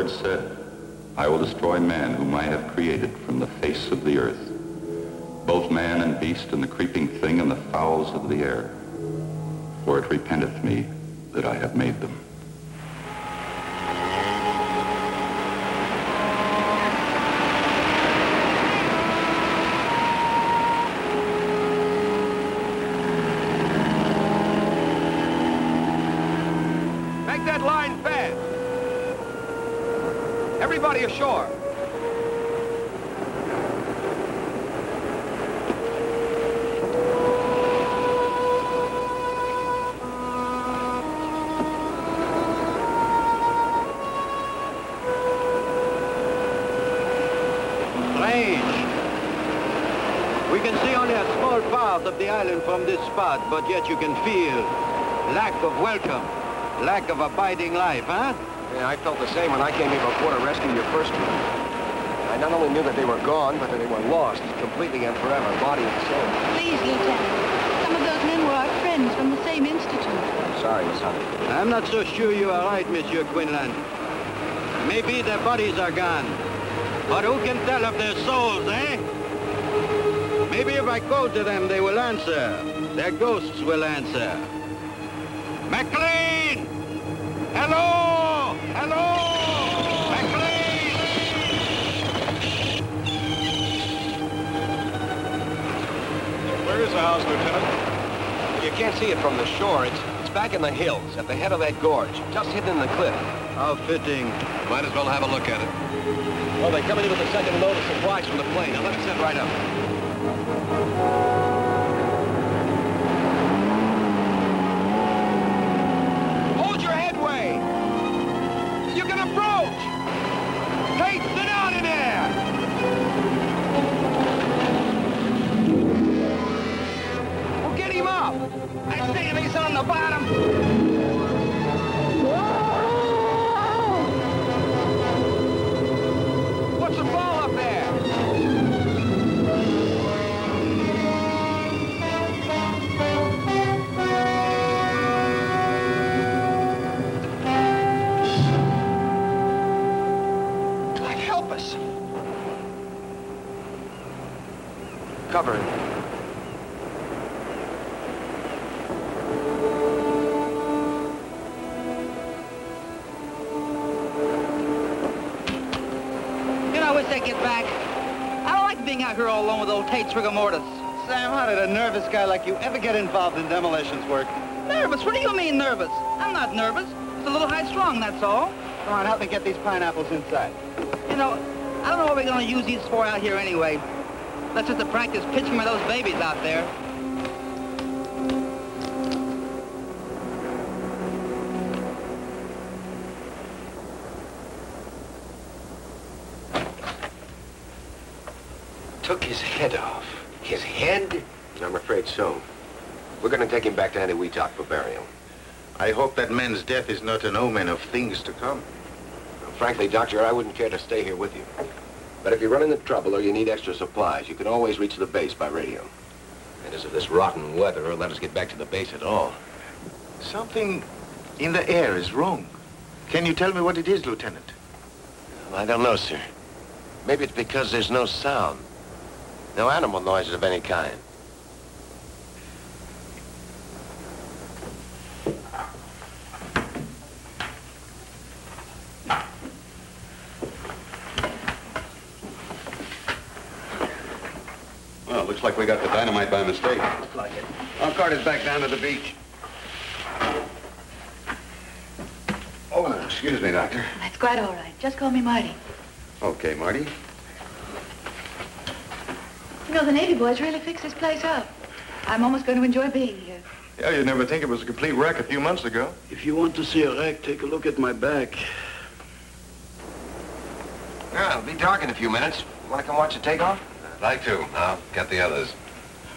Lord said, I will destroy man whom I have created from the face of the earth, both man and beast and the creeping thing and the fowls of the air. For it repenteth me that I have made them. Make that line fast. Everybody ashore. We can see only a small part of the island from this spot, but yet you can feel lack of welcome, lack of abiding life, huh? Yeah, I felt the same when I came here before to rescue your first two. I not only knew that they were gone, but that they were lost completely and forever, body and soul. Please, Lieutenant. Some of those men were our friends from the same institute. I'm sorry, Miss Hunter. I'm not so sure you are right, Monsieur Quinlan. Maybe their bodies are gone, but who can tell of their souls, eh? Maybe if I call to them, they will answer. Their ghosts will answer. McLean! Hello! Hello! McLean! Where is the house, Lieutenant? You can't see it from the shore. It's back in the hills, at the head of that gorge, just hidden in the cliff. How fitting. Might as well have a look at it. Well, they're coming in with the second load of supplies from the plane. Now let us head right up. Hold your headway! You can approach! Hey, sit down in there! Well, get him up! I say if he's on the bottom! What's the fall up there? God help us. Cover it. I wish I'd get back. I don't like being out here all alone with old Tate's rigor mortis. Sam, how did a nervous guy like you ever get involved in demolitions work? Nervous? What do you mean nervous? I'm not nervous. It's a little high-strung, that's all. Come on, help me get these pineapples inside. You know, I don't know what we're going to use these for out here anyway. That's just to practice pitching with those babies out there. Took his head off. His head? I'm afraid so. We're going to take him back to Eniwetok for burial. I hope that man's death is not an omen of things to come. Well, frankly, Doctor, I wouldn't care to stay here with you. But if you run into trouble or you need extra supplies, you can always reach the base by radio. And as of this rotten weather, will let us get back to the base at all. Something in the air is wrong. Can you tell me what it is, Lieutenant? Well, I don't know, sir. Maybe it's because there's no sound. No animal noises of any kind. Well, looks like we got the dynamite by mistake. Looks like it. I'll cart it back down to the beach. Oh, excuse me, Doctor. That's quite all right. Just call me Marty. Okay, Marty. You know, the Navy boys really fixed this place up. I'm almost going to enjoy being here. Yeah, you'd never think it was a complete wreck a few months ago. If you want to see a wreck, take a look at my back. Yeah, it'll be dark in a few minutes. Want to come watch the takeoff? I'd like to. I'll get the others.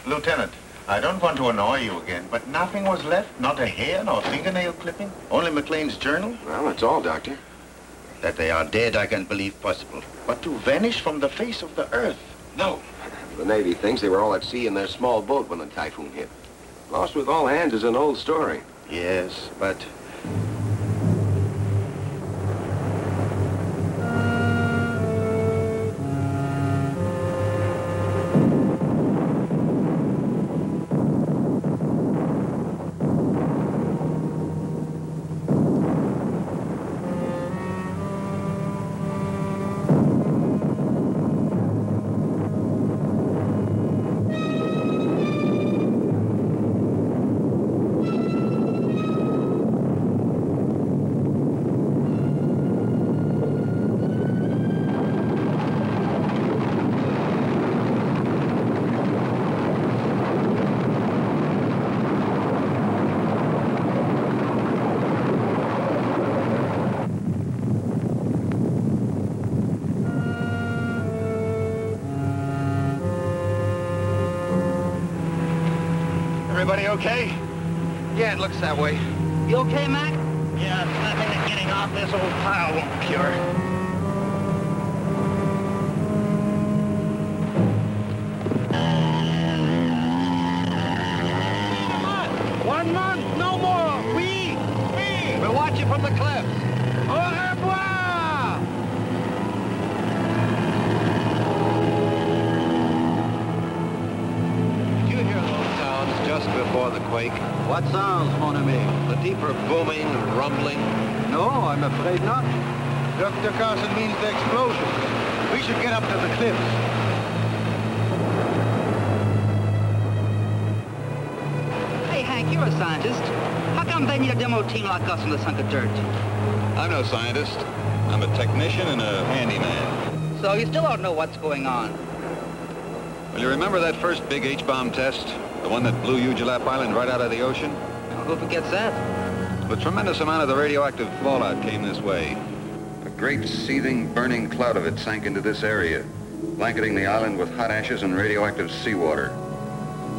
Lieutenant, I don't want to annoy you again, but nothing was left? Not a hair, nor fingernail clipping? Only McLean's journal? Well, that's all, Doctor. That they are dead, I can believe possible. But to vanish from the face of the earth? No. The Navy thinks they were all at sea in their small boat when the typhoon hit. Lost with all hands is an old story. Yes, but Everybody okay? Yeah, it looks that way. You okay, Mac? Yeah, nothing that getting off this old pile won't cure. Come on! 1 month, no more! We! We'll watch you from the cliffs. Au revoir! Did you hear those sounds just before the quake? What sounds, mon ami? The deeper booming, rumbling. No, I'm afraid not. Dr. Carson means the explosion. We should get up to the cliffs. Hey, Hank, you're a scientist. How come they need a demo team like us on this hunk of dirt? I'm no scientist. I'm a technician and a handyman. So you still don't know what's going on? Well, you remember that first big H-bomb test? The one that blew Ujulap Island right out of the ocean? Who forgets that? A tremendous amount of the radioactive fallout came this way. A great seething, burning cloud of it sank into this area, blanketing the island with hot ashes and radioactive seawater.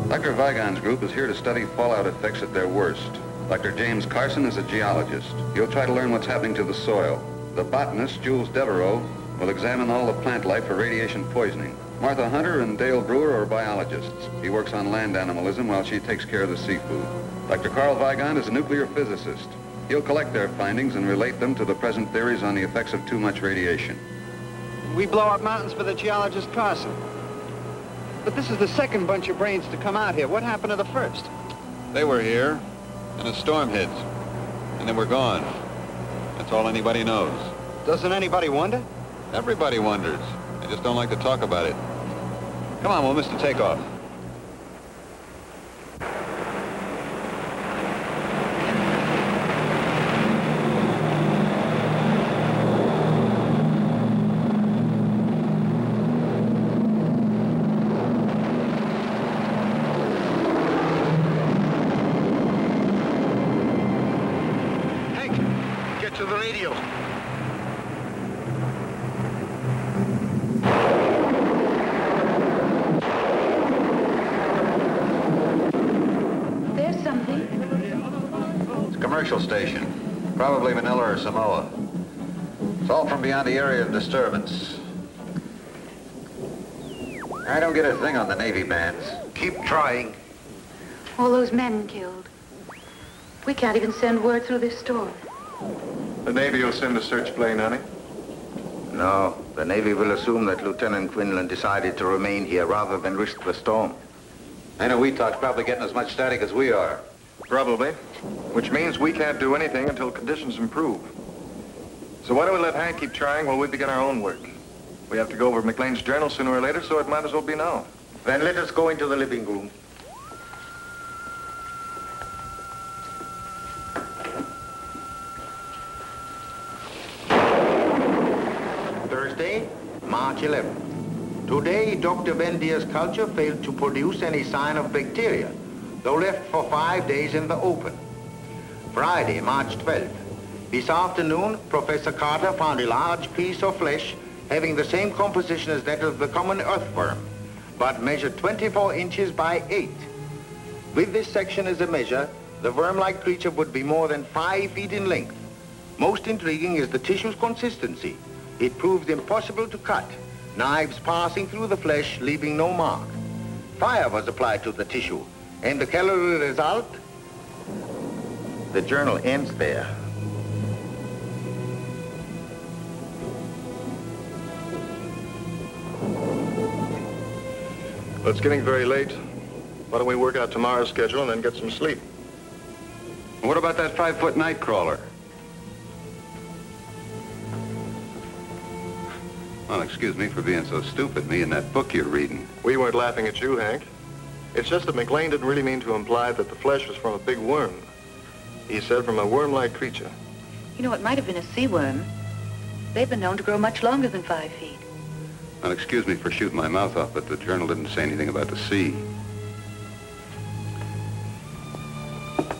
Dr. Vigon's group is here to study fallout effects at their worst. Dr. James Carson is a geologist. He'll try to learn what's happening to the soil. The botanist, Jules Devereaux, will examine all the plant life for radiation poisoning. Martha Hunter and Dale Brewer are biologists. He works on land animalism while she takes care of the seafood. Dr. Carl Vigon is a nuclear physicist. He'll collect their findings and relate them to the present theories on the effects of too much radiation. We blow up mountains for the geologist Carson. But this is the second bunch of brains to come out here. What happened to the first? They were here, and a storm hit, and they were gone. That's all anybody knows. Doesn't anybody wonder? Everybody wonders. They just don't like to talk about it. Come on, we'll miss the takeoff. Hank, get to the radio. There's something. It's a commercial station. Probably Manila or Samoa. It's all from beyond the area of disturbance. I don't get a thing on the Navy bands. Keep trying. All those men killed. We can't even send word through this storm. The Navy will send a search plane, honey. No, the Navy will assume that Lieutenant Quinlan decided to remain here rather than risk the storm. I know Weetalk's probably getting as much static as we are. Probably. Which means we can't do anything until conditions improve. So why don't we let Hank keep trying while we begin our own work? We have to go over McLean's journal sooner or later, so it might as well be now. Then let us go into the living room. Thursday, March 11th. Today, Dr. Vendier's culture failed to produce any sign of bacteria, though left for 5 days in the open. Friday, March 12th. This afternoon, Professor Carter found a large piece of flesh having the same composition as that of the common earthworm, but measured 24 inches by 8. With this section as a measure, the worm-like creature would be more than 5 feet in length. Most intriguing is the tissue's consistency. It proves impossible to cut, knives passing through the flesh, leaving no mark. Fire was applied to the tissue, and the calorie result? The journal ends there. Well, it's getting very late. Why don't we work out tomorrow's schedule and then get some sleep? What about that 5-foot night crawler? Well, excuse me for being so stupid. Me and that book you're reading. We weren't laughing at you, Hank. It's just that McLean didn't really mean to imply that the flesh was from a big worm. He said from a worm-like creature. You know, it might have been a sea worm. They've been known to grow much longer than 5 feet. Well, excuse me for shooting my mouth off, but the journal didn't say anything about the sea.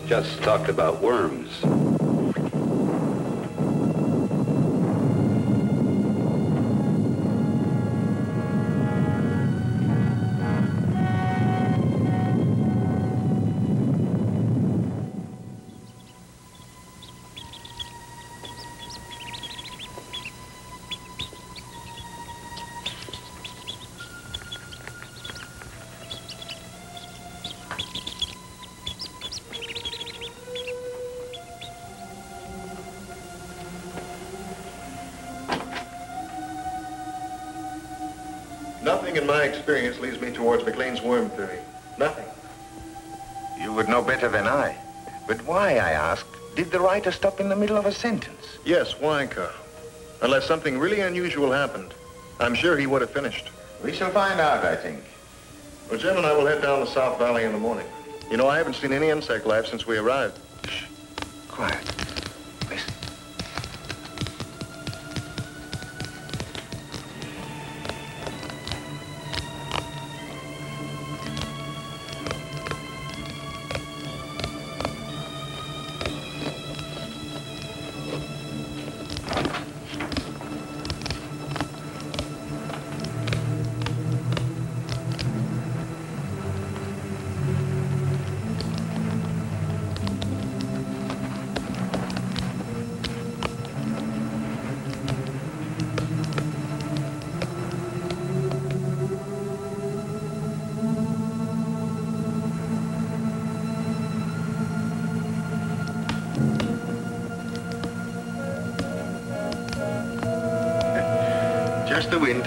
Just talked about worms. Nothing in my experience leads me towards McLean's worm theory. Nothing. You would know better than I. But why, I ask, did the writer stop in the middle of a sentence? Yes, why, Carl? Unless something really unusual happened, I'm sure he would have finished. We shall find out, I think. Well, Jim and I will head down the South Valley in the morning. You know, I haven't seen any insect life since we arrived. Shh. Quiet. Listen. Just the wind.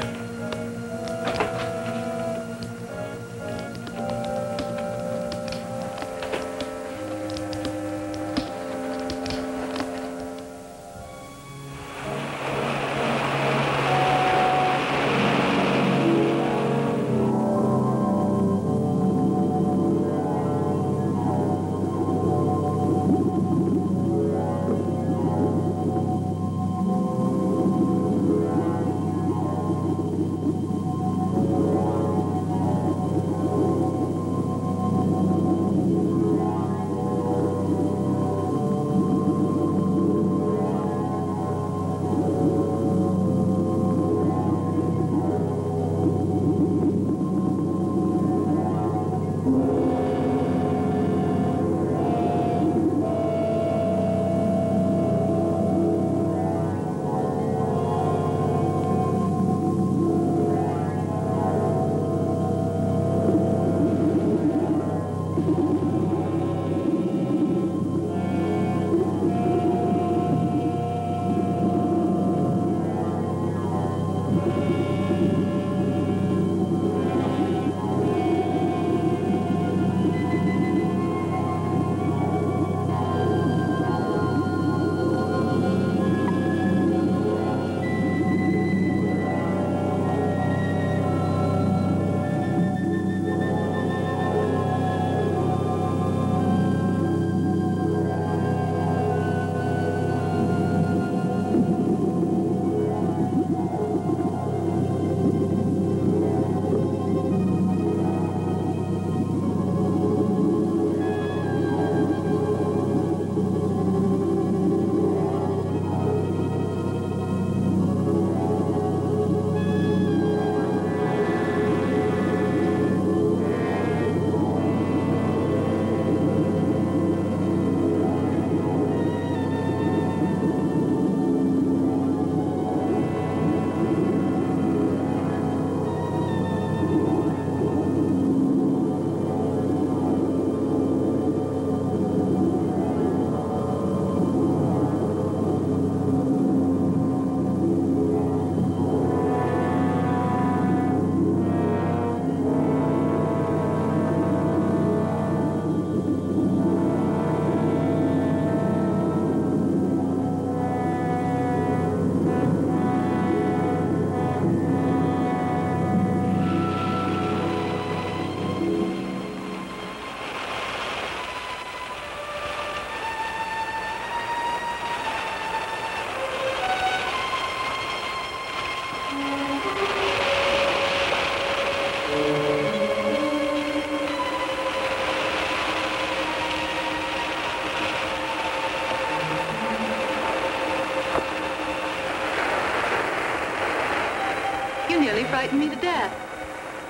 You nearly frightened me to death.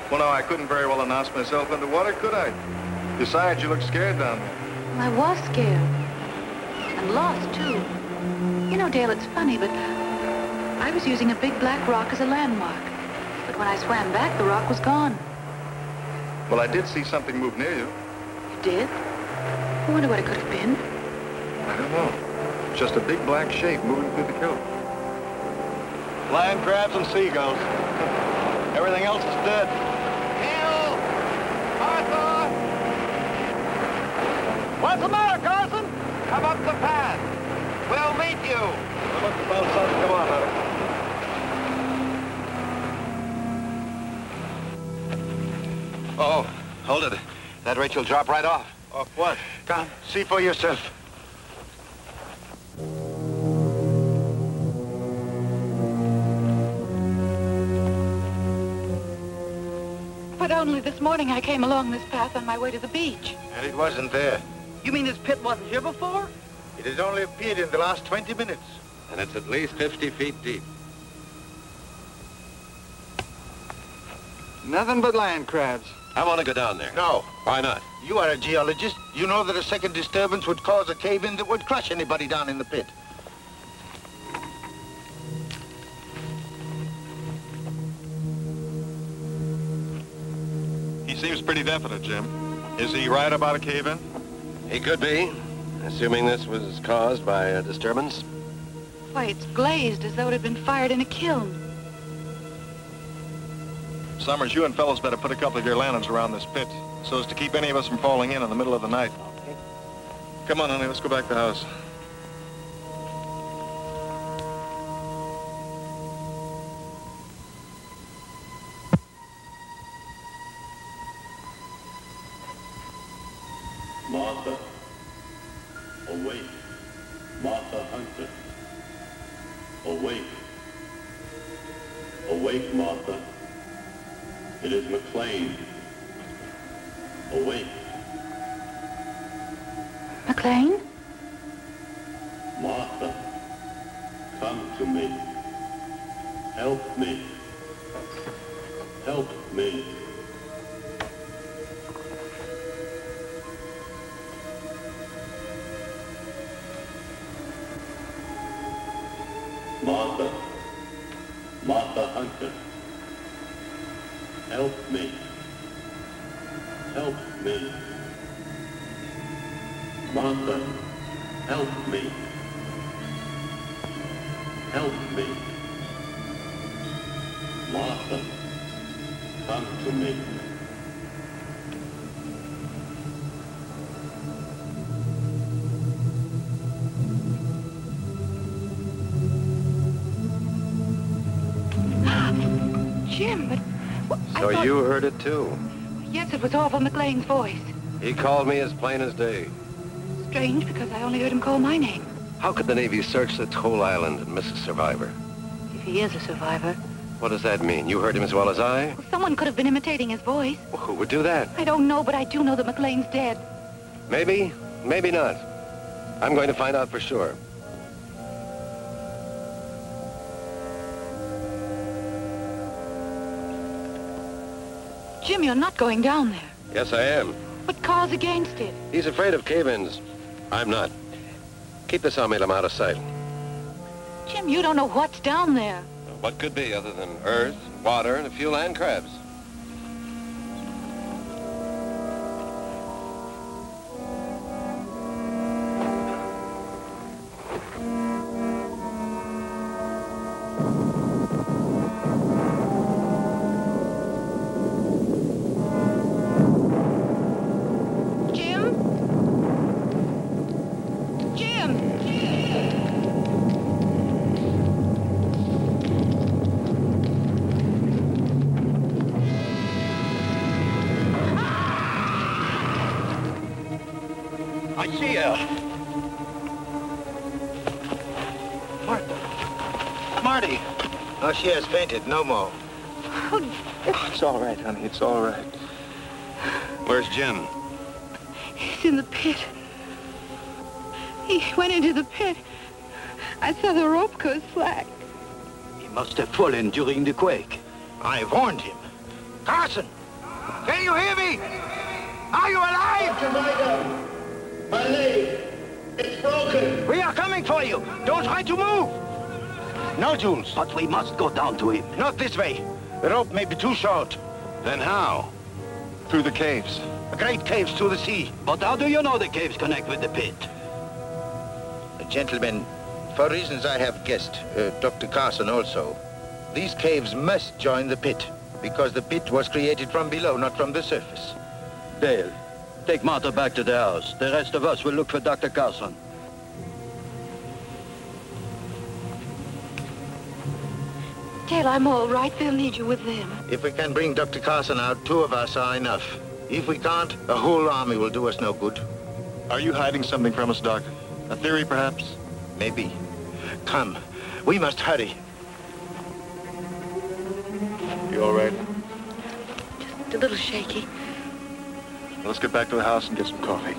Well, no, I couldn't very well announce myself underwater, could I? Besides, you look scared down there. Well, I was scared. And lost, too. You know, Dale, it's funny, but I was using a big black rock as a landmark. But when I swam back, the rock was gone. Well, I did see something move near you. dead. I wonder what it could have been. I don't know. Just a big black shape moving through the kilt. Land crabs and seagulls. Everything else is dead. Bill! Arthur! What's the matter, Carson? Come up the path. We'll meet you. Look, both sides. Come on, Hunter. Oh, hold it. That Rachel drop right off. Off what? Come, see for yourself. But only this morning I came along this path on my way to the beach. And it wasn't there. You mean this pit wasn't here before? It has only appeared in the last 20 minutes. And it's at least 50 feet deep. Nothing but land crabs. I want to go down there. No. Why not? You are a geologist. You know that a second disturbance would cause a cave-in that would crush anybody down in the pit. He seems pretty definite, Jim. Is he right about a cave-in? He could be, assuming this was caused by a disturbance. Why, it's glazed as though it had been fired in a kiln. Summers, you and fellows better put a couple of your lanterns around this pit so as to keep any of us from falling in the middle of the night. Okay. Come on, honey, let's go back to the house. Martha, awake. Martha Hunter, awake. Awake, Martha. It is McLean. Awake. McLean? Martha, come to me. Help me. Help me. Martha, Martha Hunter, help me, help me. Martha, help me, help me. Martha, come to me. Jim, but... I So thought... you heard it too? Yes, it was Orville McLean's voice. He called me as plain as day. Strange, because I only heard him call my name. How could the Navy search this whole island and miss a survivor? If he is a survivor. What does that mean? You heard him as well as I? Well, someone could have been imitating his voice. Well, who would do that? I don't know, but I do know that McLean's dead. Maybe, maybe not. I'm going to find out for sure. Jim, you're not going down there. Yes, I am. But Carl's against it. He's afraid of cave-ins. I'm not. Keep this on me till I'm out of sight. Jim, you don't know what's down there. What could be other than earth, water, and a few land crabs? Marty. Oh, she has fainted. No more. Oh, it's all right, honey. It's all right. Where's Jim? He's in the pit. He went into the pit. I saw the rope go slack. He must have fallen during the quake. I warned him. Carson! Can you hear me? Are you alive? Dr. Ryder, my leg, it's broken. We are coming for you. Don't try to move. No, Jules. But we must go down to him. Not this way. The rope may be too short. Then how? Through the caves. Great caves to the sea. But how do you know the caves connect with the pit? Gentlemen, for reasons I have guessed, Dr. Carson also, these caves must join the pit, because the pit was created from below, not from the surface. Dale, take Martha back to the house. The rest of us will look for Dr. Carson. Dale, I'm all right. They'll need you with them. If we can bring Dr. Carson out, 2 of us are enough. If we can't, a whole army will do us no good. Are you hiding something from us, Doctor? A theory, perhaps? Maybe. Come, we must hurry. You all right? Just a little shaky. Well, let's get back to the house and get some coffee.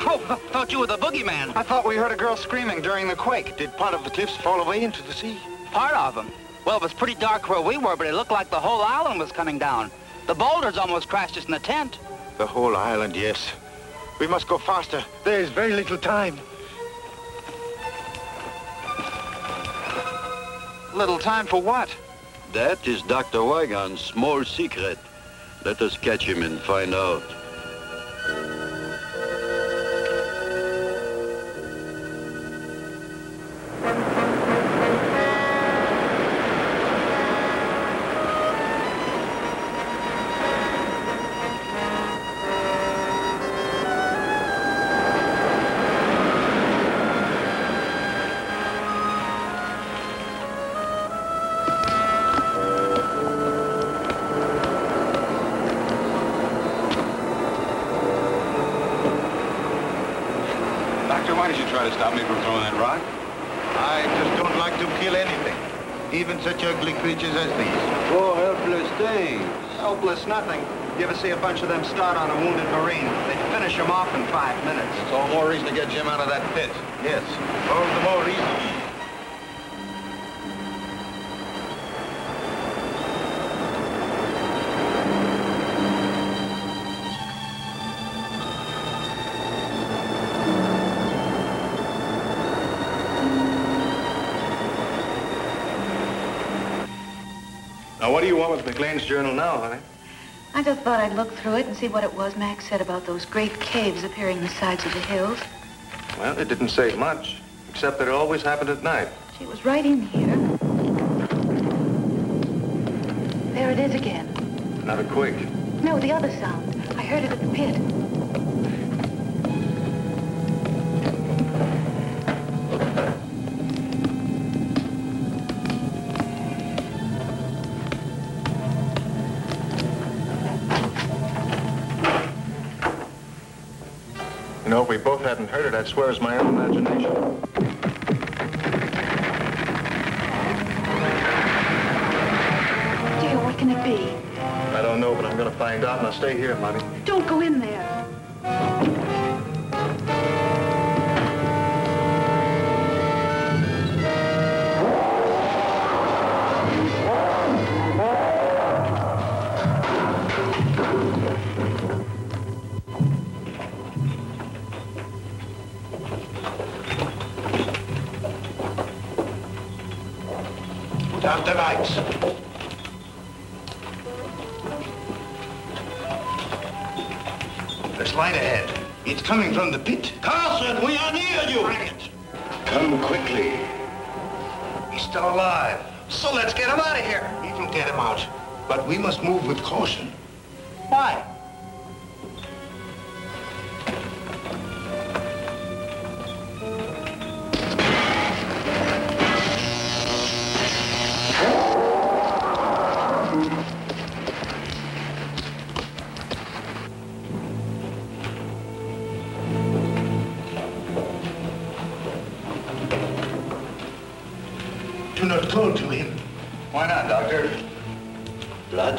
Oh, thought you were the boogeyman. I thought we heard a girl screaming during the quake. Did part of the cliffs fall away into the sea? Part of them. Well, it was pretty dark where we were, but it looked like the whole island was coming down. The boulders almost crashed us in the tent. The whole island, yes. We must go faster. There is very little time. Little time for what? That is Dr. Weigan's small secret. Let us catch him and find out. Doctor, why did you try to stop me from throwing that rock? I just don't like to kill anything, even such ugly creatures as these. Poor helpless things. Helpless nothing. You ever see a bunch of them start on a wounded Marine? They'd finish him off in 5 minutes. It's all more reason to get Jim out of that pit. Yes, all the more reason. Now, what do you want with McLean's journal now, honey? I just thought I'd look through it and see what it was Max said about those great caves appearing in the sides of the hills. Well, it didn't say much, except that it always happened at night. She was right in here. There it is again. Not a quake. No, the other sound. I heard it at the pit. You know, if we both hadn't heard it, I'd swear it's my own imagination. Dear, what can it be? I don't know, but I'm going to find out, and I'll stay here, Monty. Don't go in there. Down the lights. There's light ahead. It's coming from the pit. Carson, we are near you. Bring it. Come quickly. He's still alive. So let's get him out of here. We will get him out. But we must move with caution. Why? Do not go to him. Why not, Doctor? Blood?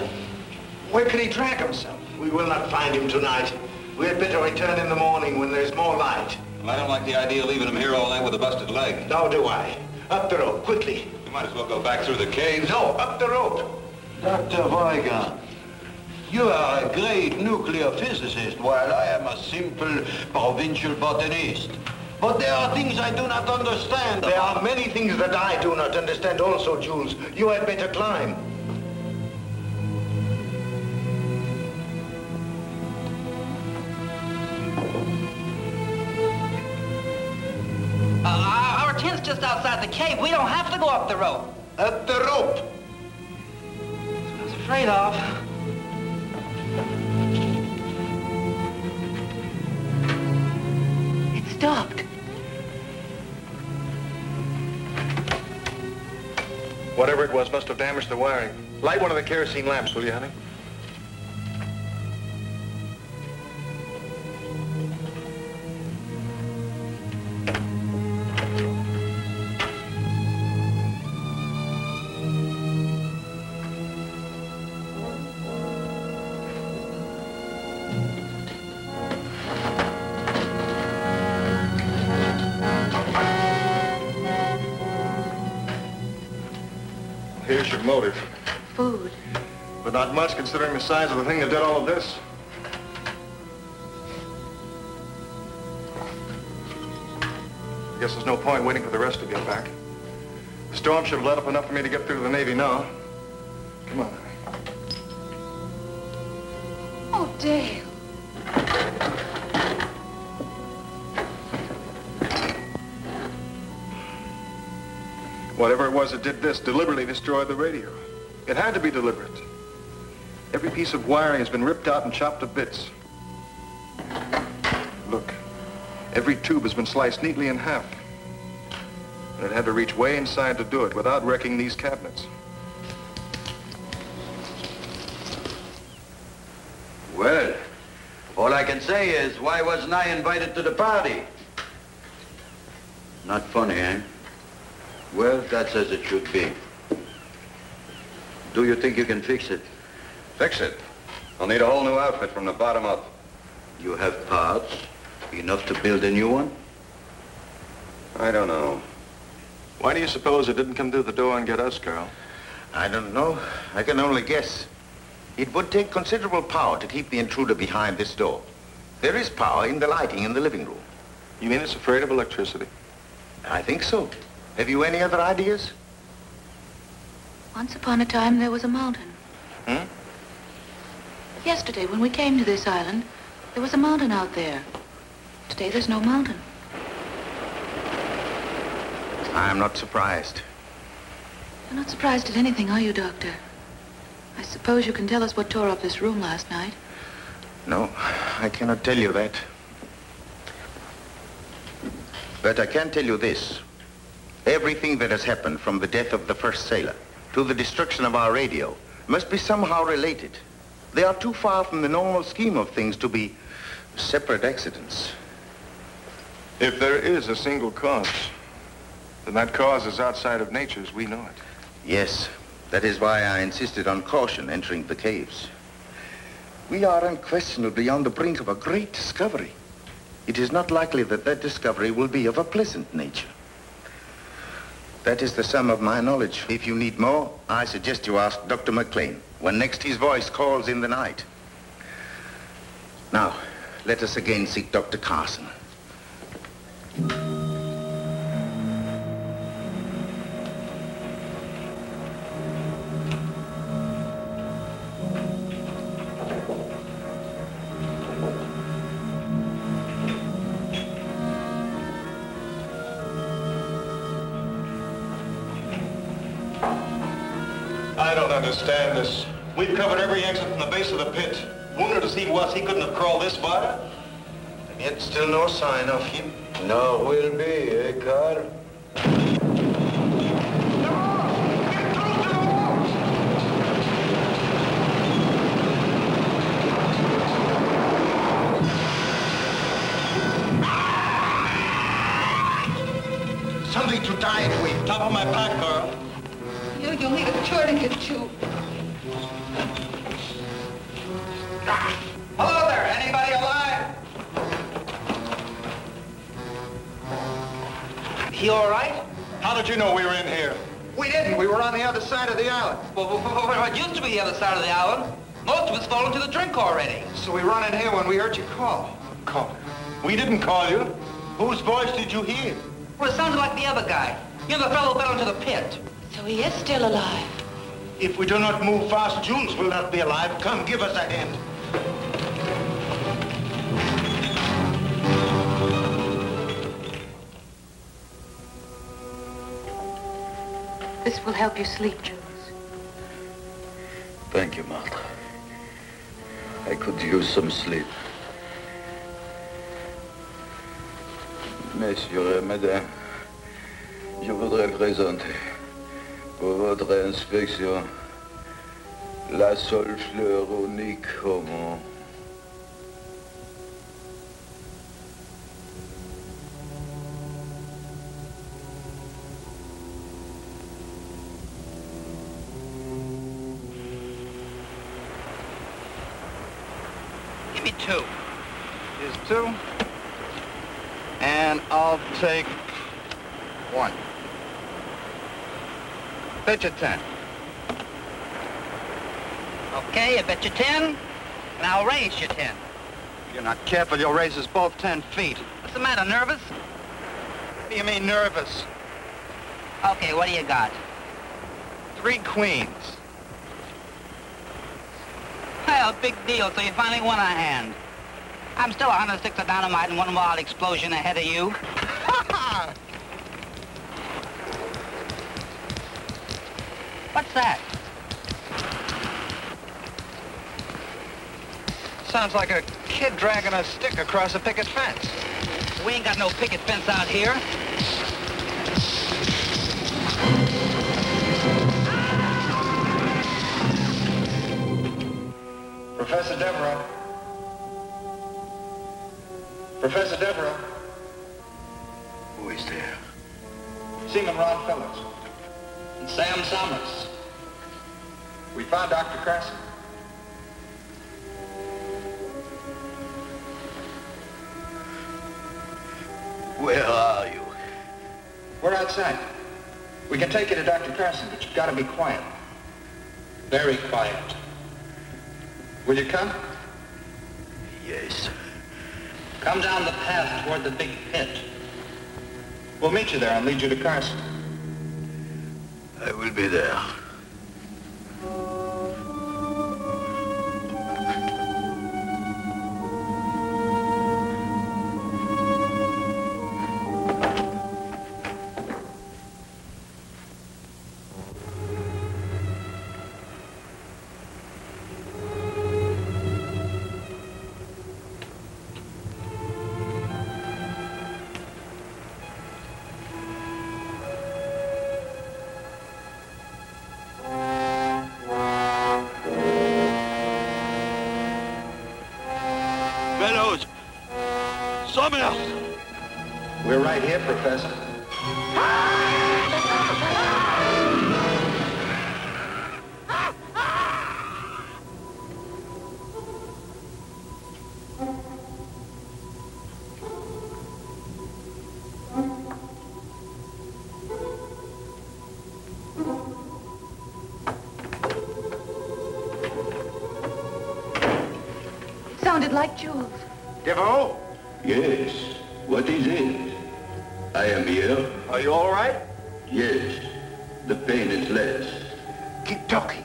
Where can he track himself? We will not find him tonight. We had better return in the morning when there's more light. Well, I don't like the idea of leaving him here all night with a busted leg. Nor do I. Up the rope, quickly. We might as well go back through the caves. No, up the rope. Dr. Weigan, you are a great nuclear physicist, while I am a simple provincial botanist. But there are things I do not understand. There are many things that I do not understand also, Jules. You had better climb. It's just outside the cave. We don't have to go up the rope. At the rope. That's what I was afraid of. It stopped. Whatever it was must have damaged the wiring. Light one of the kerosene lamps, will you, honey? Here's your motive. Food. But not much considering the size of the thing that did all of this. I guess there's no point waiting for the rest to get back. The storm should have let up enough for me to get through to the Navy now. Come on, honey. Oh, Dale. Whatever it was that did this deliberately destroyed the radio. It had to be deliberate. Every piece of wiring has been ripped out and chopped to bits. Look, every tube has been sliced neatly in half. And it had to reach way inside to do it without wrecking these cabinets. Well, all I can say is, why wasn't I invited to the party? Not funny, eh? Well, that's as it should be. Do you think you can fix it? Fix it? I'll need a whole new outfit from the bottom up. You have parts, enough to build a new one? I don't know. Why do you suppose it didn't come through the door and get us, Carl? I don't know. I can only guess. It would take considerable power to keep the intruder behind this door. There is power in the lighting in the living room. You mean it's afraid of electricity? I think so. Have you any other ideas? Once upon a time, there was a mountain. Hmm? Yesterday, when we came to this island, there was a mountain out there. Today, there's no mountain. I'm not surprised. You're not surprised at anything, are you, Doctor? I suppose you can tell us what tore up this room last night. No, I cannot tell you that. But I can tell you this. Everything that has happened from the death of the first sailor to the destruction of our radio must be somehow related. They are too far from the normal scheme of things to be separate accidents. If there is a single cause, then that cause is outside of nature as we know it. Yes, that is why I insisted on caution entering the caves. We are unquestionably on the brink of a great discovery. It is not likely that that discovery will be of a pleasant nature. That is the sum of my knowledge. If you need more, I suggest you ask Dr. McLean when next his voice calls in the night. Now, let us again seek Dr. Carson. I don't understand this. We've covered every exit from the base of the pit. Wounded as he was, he couldn't have crawled this far. And yet still no sign of him. No, will be, eh, Carl? Something to die with. Top of my pack, Carl. You'll need a tourniquet, too. Hello there, anybody alive? He all right? How did you know we were in here? We didn't. We were on the other side of the island. Well, what used to be the other side of the island? Most of us fall into the drink already. So we run in here when we heard you call. Call. We didn't call you. Whose voice did you hear? Well, it sounded like the other guy. You know, the fellow fell into the pit. So he is still alive. If we do not move fast, Jules will not be alive. Come, give us a hand. This will help you sleep, Jules. Thank you, Martha. I could use some sleep. Messieurs et mesdames, je voudrais présenter pour votre inspection la seule fleur unique au monde. Give me 2. Here's 2. And I'll take 1. Bet you 10. Okay, I bet you 10, and I'll raise you 10. If you're not careful, you'll raise us both 10 feet. What's the matter, nervous? What do you mean, nervous? Okay, what do you got? 3 queens. Well, big deal, so you finally won a hand. I'm still 100 sticks of dynamite and 1 wild explosion ahead of you. What's that? Sounds like a kid dragging a stick across a picket fence. We ain't got no picket fence out here. Professor Devereaux. Professor Devereaux. Who is there? Seaman Ron Phillips. And Sam Summers. We found Dr. Carson. Where are you? We're outside. We can take you to Dr. Carson, but you've got to be quiet. Very quiet. Will you come? Yes. Come down the path toward the big pit. We'll meet you there and lead you to Carson. I will be there. We're right here, Professor. It sounded like Jules. Devereaux? Yes. What is it? I am here. Are you all right? Yes. The pain is less. Keep talking.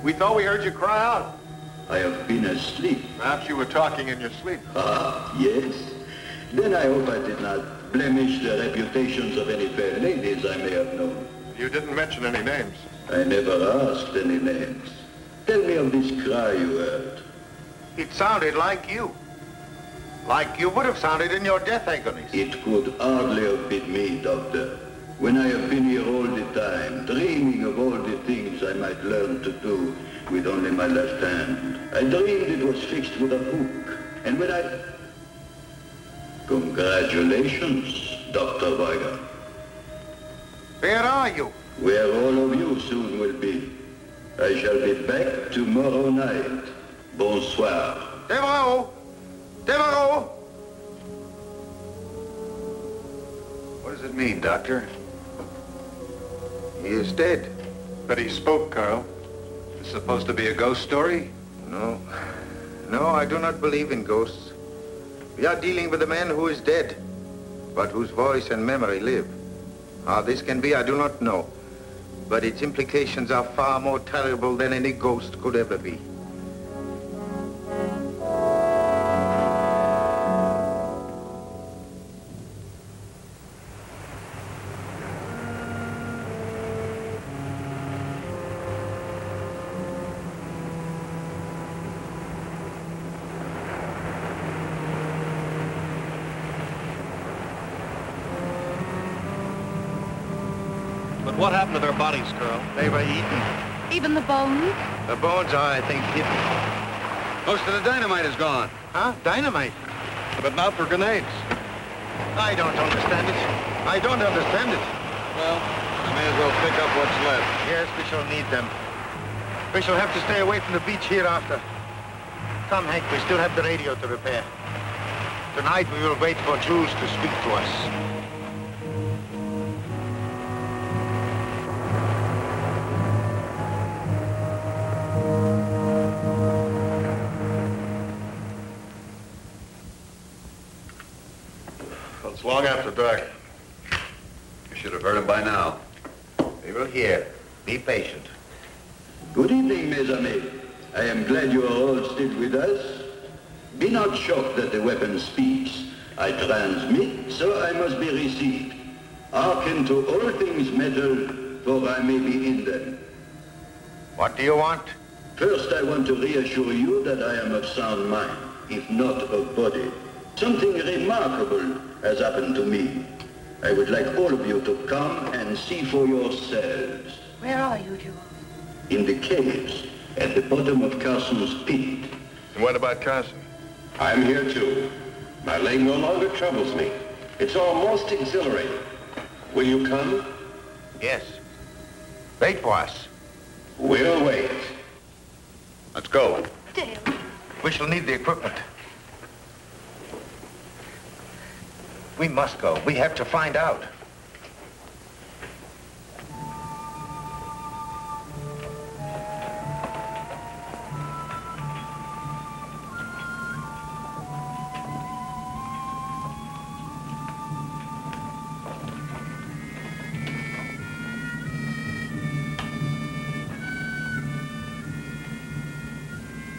We thought we heard you cry out. I have been asleep. Perhaps you were talking in your sleep. Ah, yes. Then I hope I did not blemish the reputations of any fair ladies I may have known. You didn't mention any names. I never asked any names. Tell me of this cry you heard. It sounded like you. Like you would have sounded in your death agonies. It could hardly have been me, Doctor. When I have been here all the time, dreaming of all the things I might learn to do with only my left hand. I dreamed it was fixed with a hook. And when I... Congratulations, Dr. Weiger. Where are you? Where all of you soon will be. I shall be back tomorrow night. Bonsoir. Devereaux! Devereaux! What does it mean, Doctor? He is dead. But he spoke, Carl. It's supposed to be a ghost story? No. No, I do not believe in ghosts. We are dealing with a man who is dead, but whose voice and memory live. How this can be, I do not know. But its implications are far more terrible than any ghost could ever be. What happened to their bodies, Colonel? They were eaten. Even the bones? The bones are, I think, hidden. Most of the dynamite is gone. Huh? Dynamite? But not for grenades. I don't understand it. I don't understand it. Well, I may as well pick up what's left. Yes, we shall need them. We shall have to stay away from the beach hereafter. Come, Hank, we still have the radio to repair. Tonight we will wait for Jules to speak to us. Well, it's long after dark. You should have heard him by now. We will hear. Be patient. Good evening, mes amis. I am glad you are all still with us. Be not shocked that the weapon speaks. I transmit, so I must be received. Hearken to all things metal, for I may be in them. What do you want? First, I want to reassure you that I am of sound mind, if not of body. Something remarkable has happened to me. I would like all of you to come and see for yourselves. Where are you, Jules? In the caves, at the bottom of Carson's pit. And what about Carson? I'm here too. My leg no longer troubles me. It's almost exhilarating. Will you come? Yes. Wait for us. We'll wait. Let's go. Dale. We shall need the equipment. We must go. We have to find out.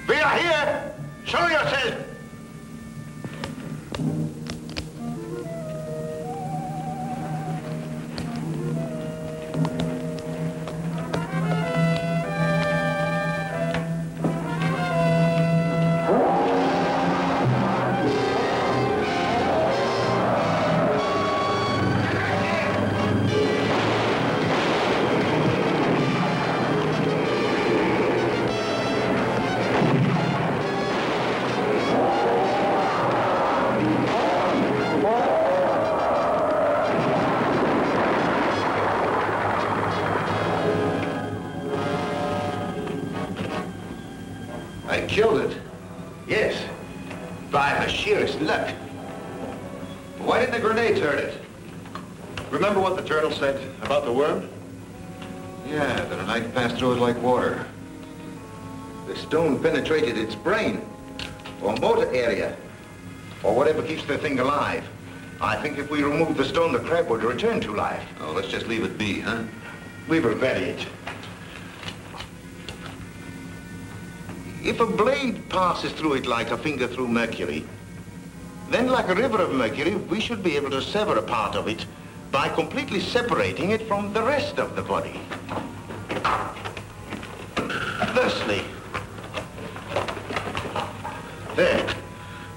We are here! Show yourself! I killed it. Yes. By the sheerest luck. Why didn't the grenades hurt it? Remember what the journal said about the worm? Yeah, that a knife passed through it like water. The stone penetrated its brain, or motor area, or whatever keeps the thing alive. I think if we remove the stone, the crab would return to life. Oh, let's just leave it be, huh? We will bury it. If a blade passes through it like a finger through mercury, then like a river of mercury, we should be able to sever a part of it by completely separating it from the rest of the body. Thusly. There.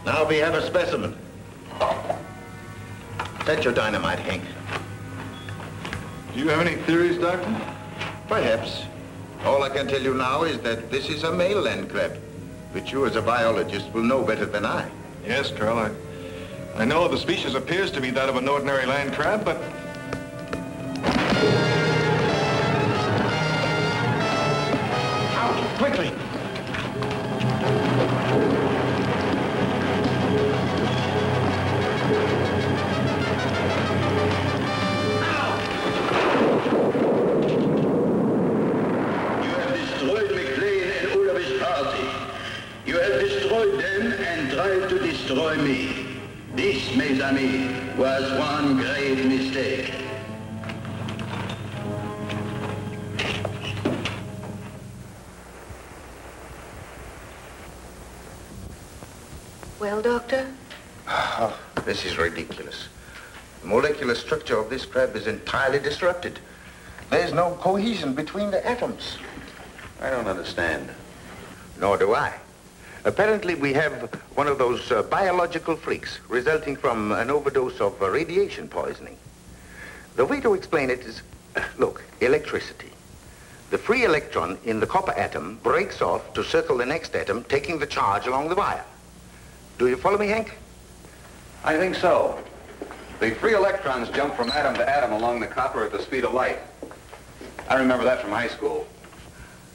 Now we have a specimen. Set your dynamite, Hank. Do you have any theories, Doctor? Perhaps. All I can tell you now is that this is a male land crab, which you as a biologist will know better than I. Yes, Colonel. I know the species appears to be that of an ordinary land crab, but... Out, quickly! You have destroyed them and tried to destroy me. This, mes amis, was one grave mistake. Well, Doctor? Oh, this is ridiculous. The molecular structure of this crab is entirely disrupted. There's no cohesion between the atoms. I don't understand. Nor do I. Apparently, we have one of those biological freaks resulting from an overdose of radiation poisoning. The way to explain it is Look, electricity. The free electron in the copper atom breaks off to circle the next atom, taking the charge along the wire. Do you follow me, Hank? I think so. The free electrons jump from atom to atom along the copper at the speed of light. I remember that from high school.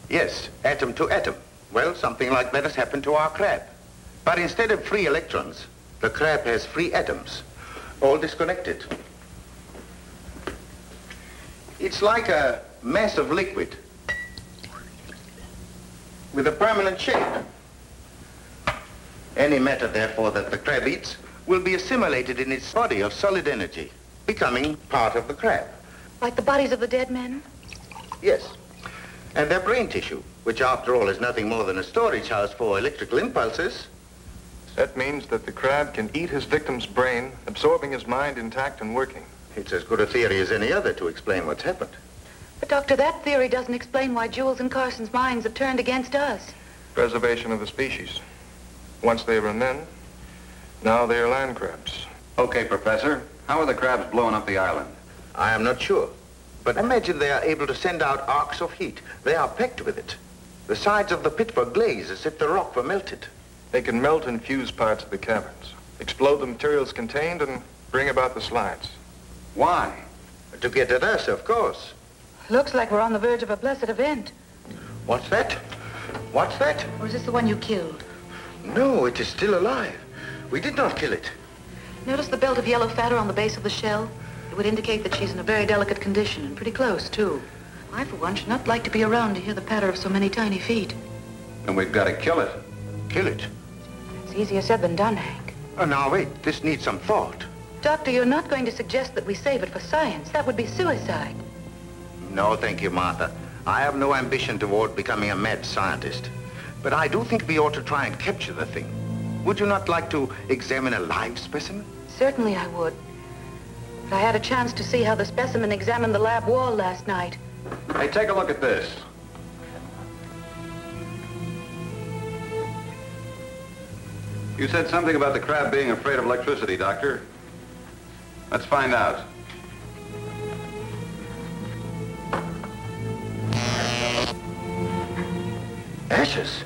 Yes, atom to atom. Well, something like that has happened to our crab. But instead of free electrons, the crab has free atoms, all disconnected. It's like a mass of liquid with a permanent shape. Any matter, therefore, that the crab eats will be assimilated in its body of solid energy, becoming part of the crab. Like the bodies of the dead men? Yes. And their brain tissue, which after all is nothing more than a storage house for electrical impulses. That means that the crab can eat his victim's brain, absorbing his mind intact and working. It's as good a theory as any other to explain what's happened. But, Doctor, that theory doesn't explain why Jules and Carson's minds have turned against us. Preservation of the species. Once they were men, now they are land crabs. Okay, Professor. How are the crabs blowing up the island? I am not sure. But imagine they are able to send out arcs of heat. They are packed with it. The sides of the pit were glazed as if the rock were melted. They can melt and fuse parts of the caverns, explode the materials contained, and bring about the slides. Why? To get at us, of course. Looks like we're on the verge of a blessed event. What's that? What's that? Or is this the one you killed? No, it is still alive. We did not kill it. Notice the belt of yellow fatter on the base of the shell? It would indicate that she's in a very delicate condition, and pretty close, too. I, for one, should not like to be around to hear the patter of so many tiny feet. And we've got to kill it. Kill it? It's easier said than done, Hank. Oh, now, wait. This needs some thought. Doctor, you're not going to suggest that we save it for science. That would be suicide. No, thank you, Martha. I have no ambition toward becoming a mad scientist. But I do think we ought to try and capture the thing. Would you not like to examine a live specimen? Certainly I would. But I had a chance to see how the specimen examined the lab wall last night. Hey, take a look at this. You said something about the crab being afraid of electricity, Doctor. Let's find out. Ashes.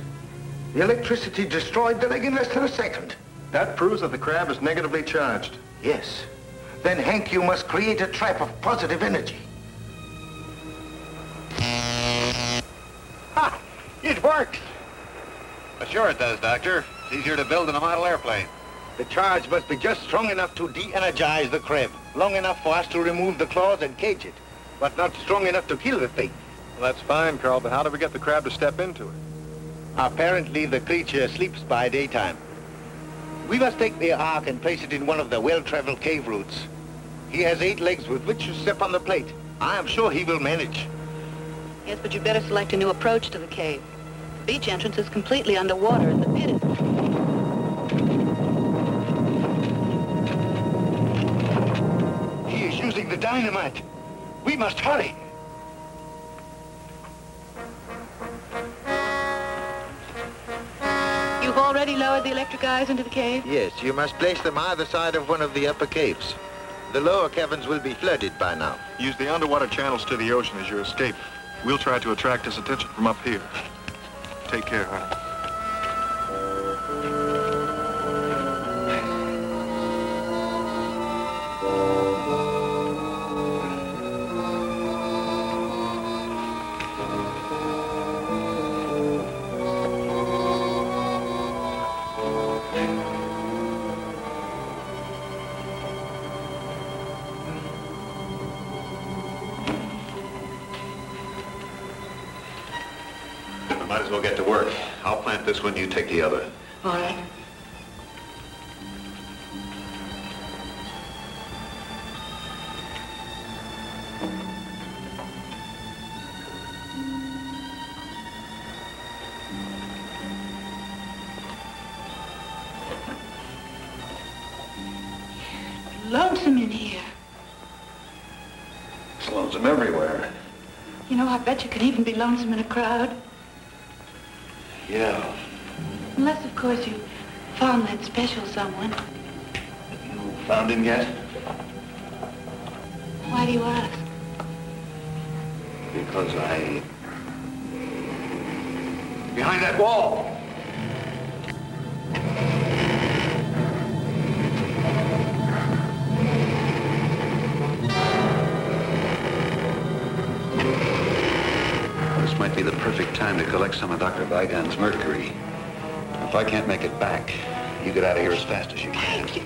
The electricity destroyed the leg in less than a second. That proves that the crab is negatively charged. Yes. Then, Hank, you must create a trap of positive energy. Ha! It works! Well, sure it does, Doctor. It's easier to build than a model airplane. The charge must be just strong enough to de-energize the crab, long enough for us to remove the claws and cage it, but not strong enough to kill the thing. Well, that's fine, Carl, but how do we get the crab to step into it? Apparently, the creature sleeps by daytime. We must take the ark and place it in one of the well-traveled cave routes. He has 8 legs with which to step on the plate. I am sure he will manage. Yes, but you'd better select a new approach to the cave. The beach entrance is completely underwater, and the pit is... He is using the dynamite. We must hurry. You've already lowered the electric eyes into the cave? Yes, you must place them either side of one of the upper caves. The lower caverns will be flooded by now. Use the underwater channels to the ocean as your escape. We'll try to attract his attention from up here. Take care, huh? Might as well get to work. I'll plant this one, you take the other. All right. Lonesome in here. It's lonesome everywhere. You know, I bet you could even be lonesome in a crowd. Yeah. Unless, of course, you found that special someone. You found him yet? Why do you ask? Because behind that wall. This might be the perfect time to collect some of Dr. Vigon's mercury. If I can't make it back, you get out of here as fast as you can. Thank you.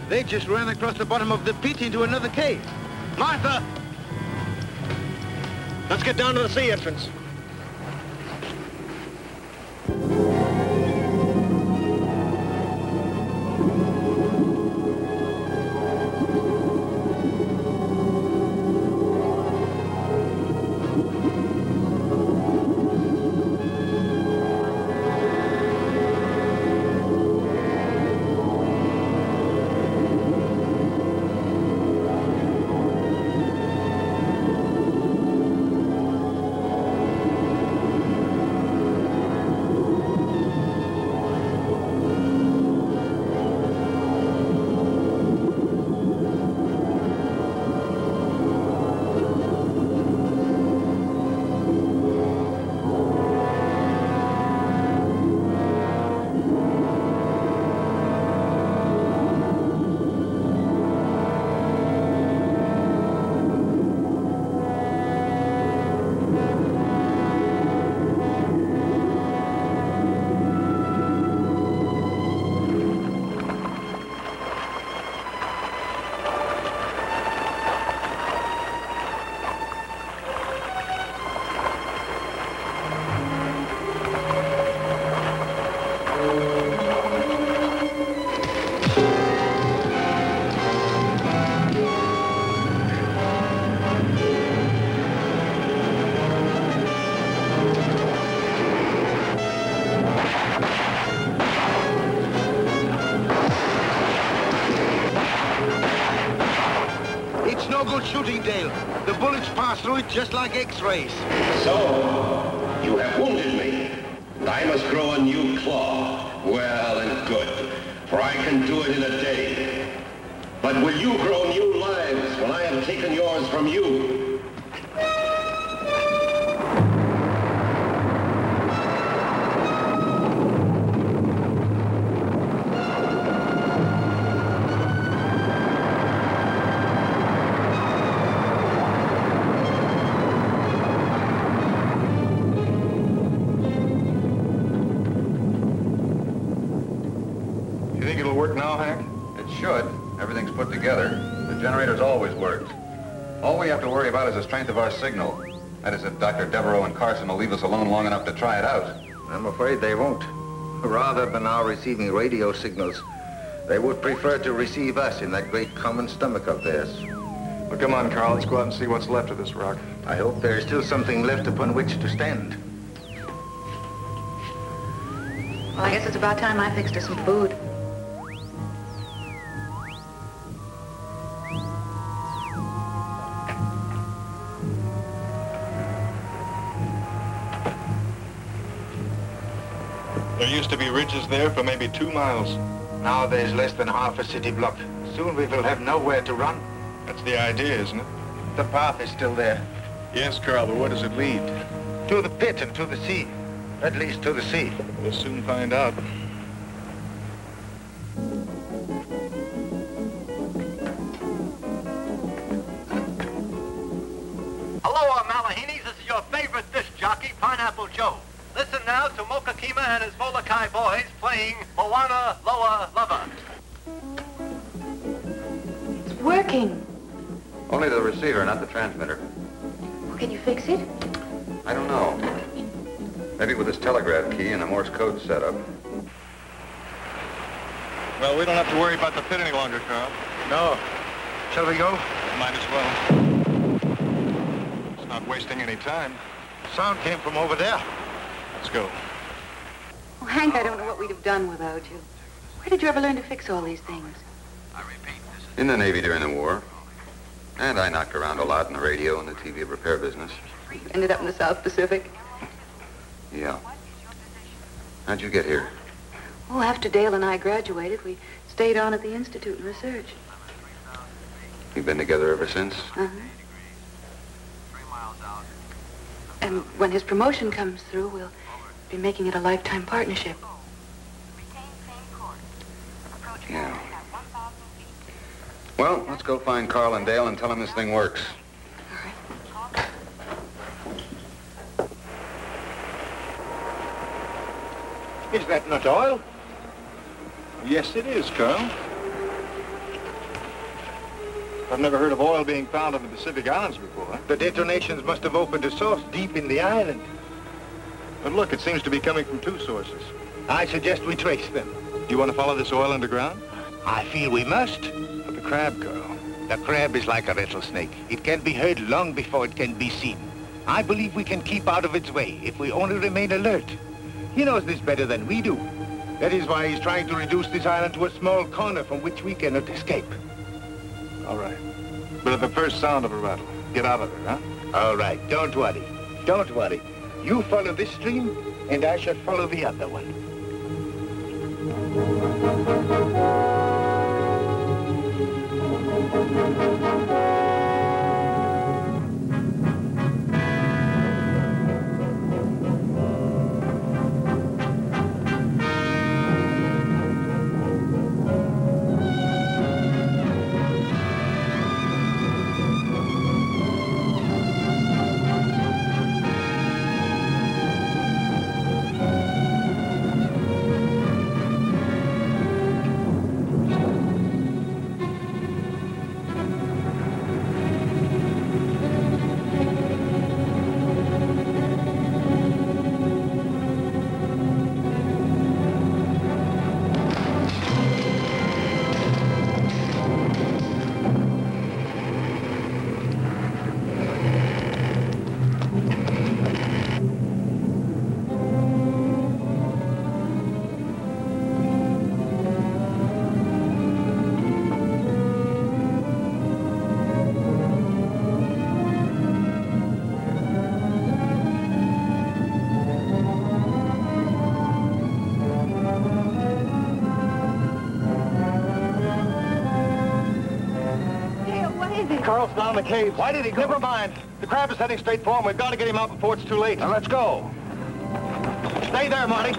They just ran across the bottom of the pit into another cave. Martha! Let's get down to the sea entrance. Shooting, Dale. The bullets pass through it just like X-rays. So, you have wounded me. I must grow a new claw. Well and good, for I can do it in a day. But will you grow new lives when I have taken yours from you? Everything's put together. The generator's always worked. All we have to worry about is the strength of our signal. That is, if Dr. Devereaux and Carson will leave us alone long enough to try it out. I'm afraid they won't. Rather than our receiving radio signals, they would prefer to receive us in that great common stomach of theirs. Well, come on, Carl. Let's go out and see what's left of this rock. I hope there is still something left upon which to stand. Well, I guess it's about time I fixed her some food. There used to be ridges there for maybe 2 miles. Now there's less than half a city block. Soon we will have nowhere to run. That's the idea, isn't it? The path is still there. Yes, Carl, but where does it lead? To the pit and to the sea. At least to the sea. We'll soon find out. Aloha, Malahinis. This is your favorite disc jockey, Pineapple Joe. Listen now to Mokakima and his Molokai boys playing Moana Loa Lava. It's working. Only the receiver, not the transmitter. Well, can you fix it? I don't know. Maybe with this telegraph key and a Morse code setup. Well, we don't have to worry about the pit any longer, Carl. No. Shall we go? Might as well. It's not wasting any time. Sound came from over there. Let's go. Oh, Hank, I don't know what we'd have done without you. Where did you ever learn to fix all these things? In the Navy during the war. And I knocked around a lot in the radio and the TV repair business. You ended up in the South Pacific? Yeah. How'd you get here? Oh, after Dale and I graduated, we stayed on at the Institute and research. You've been together ever since? Uh-huh. And when his promotion comes through, we'll be making it a lifetime partnership. Yeah. Well, let's go find Carl and Dale and tell them this thing works. Is that not oil? Yes, it is, Carl. I've never heard of oil being found on the Pacific Islands before. The detonations must have opened a source deep in the island. But look, it seems to be coming from two sources. I suggest we trace them. Do you want to follow this oil underground? I feel we must. But the crab, Carl. The crab is like a rattlesnake. It can be heard long before it can be seen. I believe we can keep out of its way if we only remain alert. He knows this better than we do. That is why he's trying to reduce this island to a small corner from which we cannot escape. All right. But at the first sound of a rattle, get out of there, huh? All right, don't worry. Don't worry. You follow this stream, and I shall follow the other one. Carl's down in the cave. Why did he go? Never mind. The crab is heading straight for him. We've got to get him out before it's too late. Now, let's go. Stay there, Marty.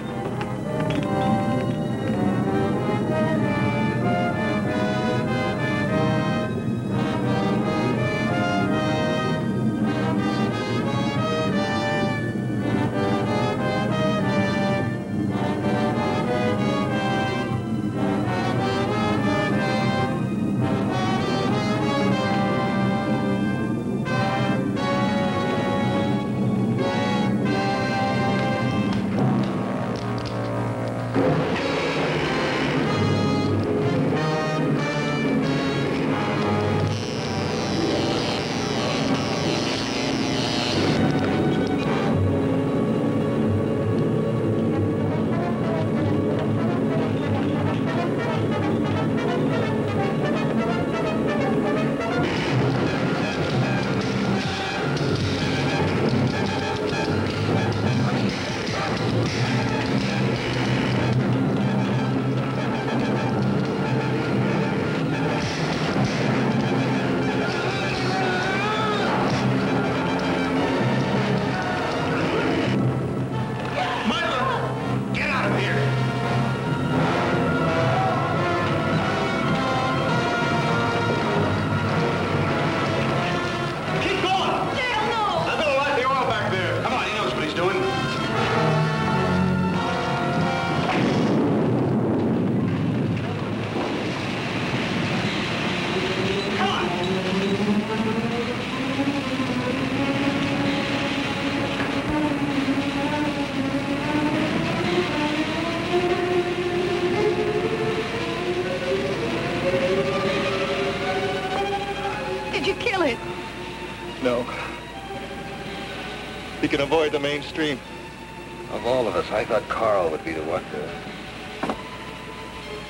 He can avoid the mainstream. Of all of us, I thought Carl would be the one to...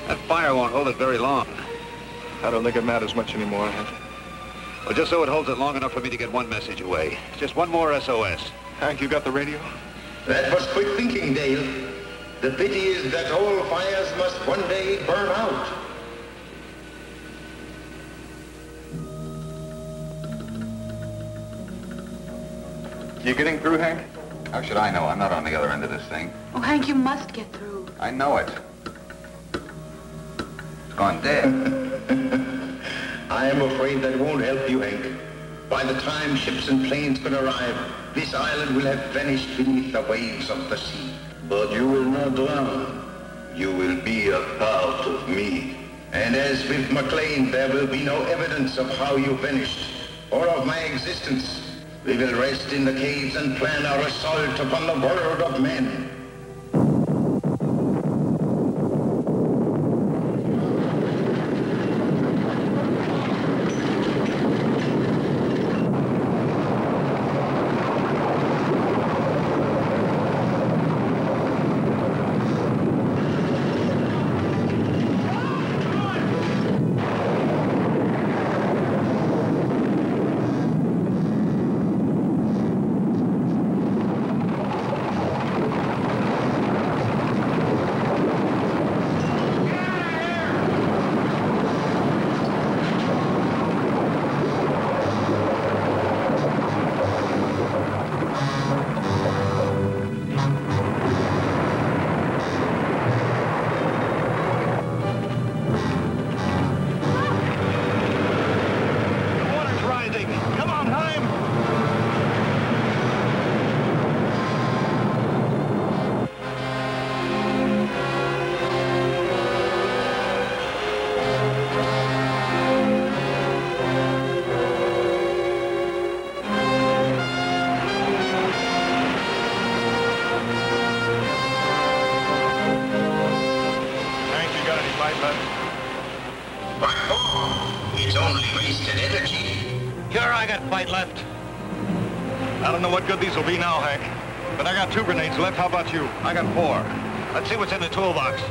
That fire won't hold it very long. I don't think it matters much anymore, Hank. Well, just so it holds it long enough for me to get one message away. Just one more SOS. Hank, you got the radio? That was quick thinking, Dale. The pity is that all fires must one day burn out. You getting through, Hank? How should I know? I'm not on the other end of this thing. Oh, Hank, you must get through. I know it. It's gone dead. I am afraid that won't help you, Hank. By the time ships and planes can arrive, this island will have vanished beneath the waves of the sea. But you will not drown. You will be a part of me. And as with McLean, there will be no evidence of how you vanished, or of my existence. We will rest in the caves and plan our assault upon the world of men. It's only wasted energy. Sure, I got fight left. I don't know what good these will be now, Hank. But I got 2 grenades left. How about you? I got 4. Let's see what's in the toolbox.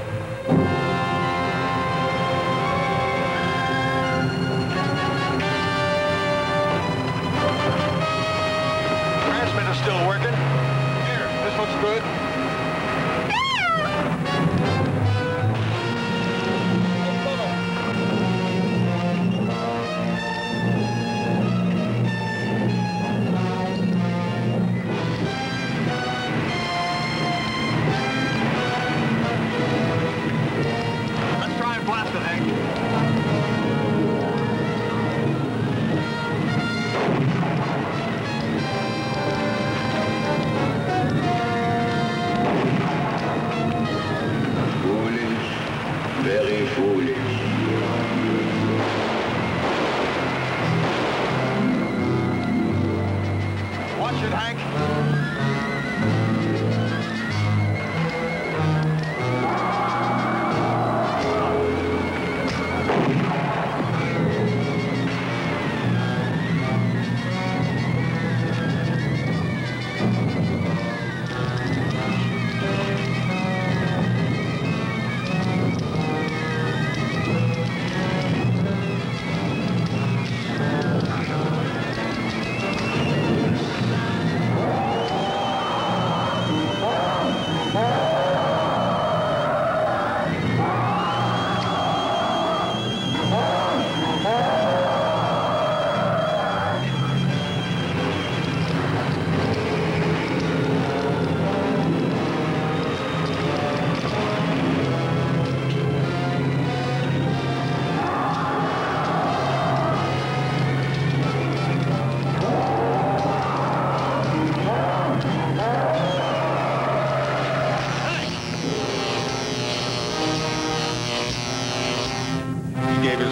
Transmitter's still working. Here, this looks good. Very foolish. Watch it, Hank.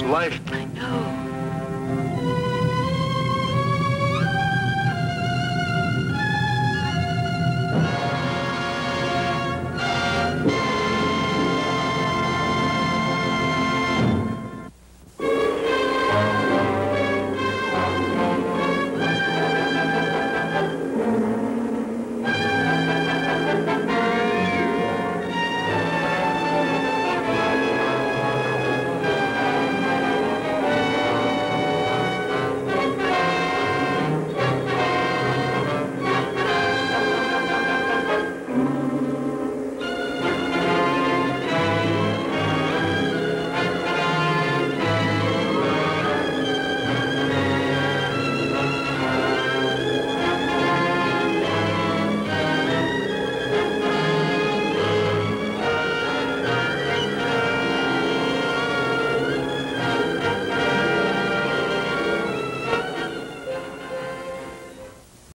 Life. I know.